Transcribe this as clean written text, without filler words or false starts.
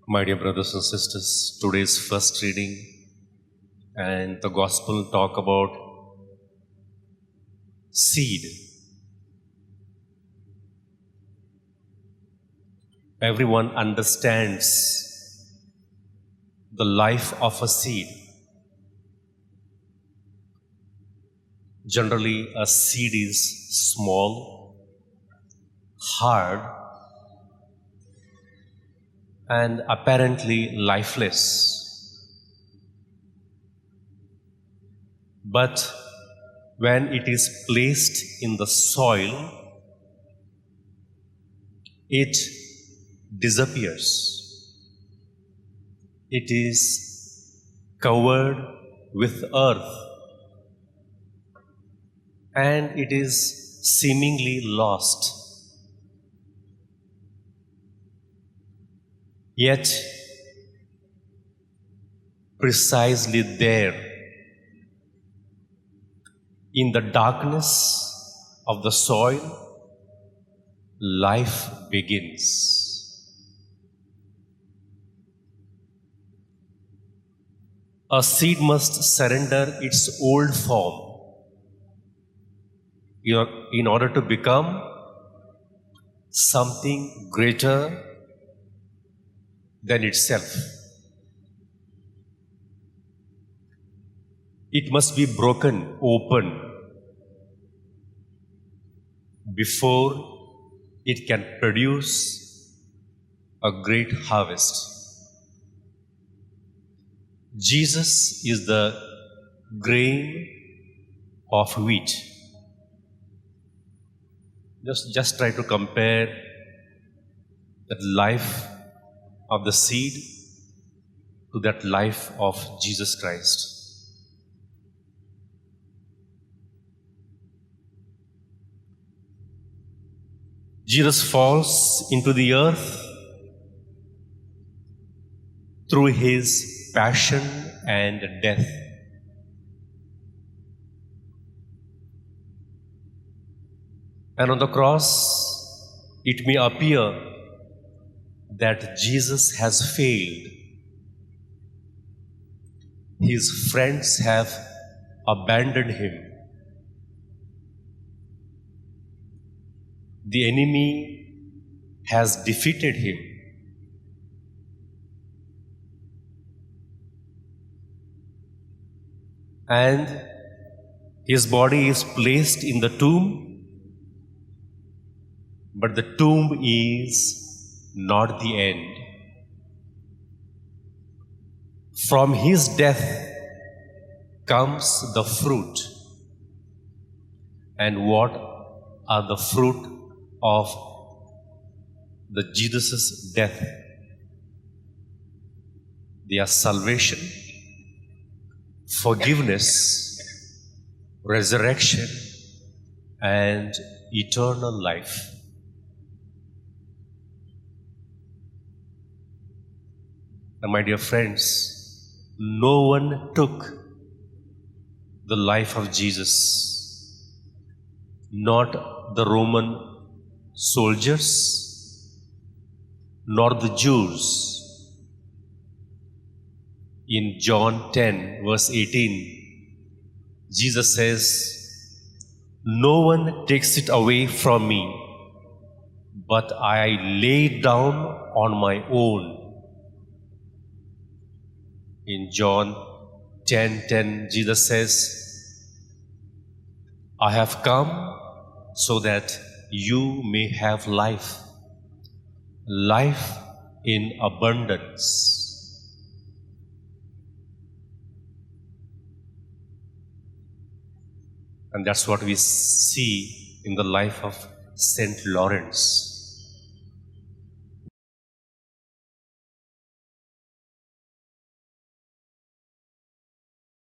My dear brothers and sisters, today's first reading and the gospel talk about seed. Everyone understands the life of a seed. Generally, a seed is small, hard, and apparently lifeless. But when it is placed in the soil, it disappears. It is covered with earth and it is seemingly lost. Yet, precisely there, in the darkness of the soil, life begins. A seed must surrender its old form in order to become something greater than itself. It must be broken open before it can produce a great harvest. Jesus is the grain of wheat. Just try to compare that life of the seed to that life of Jesus Christ. Jesus falls into the earth through his passion and death. And on the cross, it may appear that Jesus has failed. His friends have abandoned him. The enemy has defeated him. And his body is placed in the tomb, but the tomb is not the end. From his death comes the fruit. And what are the fruit of the Jesus' death? They are salvation, forgiveness, resurrection, and eternal life. And my dear friends, no one took the life of Jesus, not the Roman soldiers, nor the Jews. In John 10, verse 18, Jesus says, "No one takes it away from me, but I lay it down on my own." In John 10:10, Jesus says, "I have come so that you may have life, life in abundance." And that's what we see in the life of Saint Lawrence.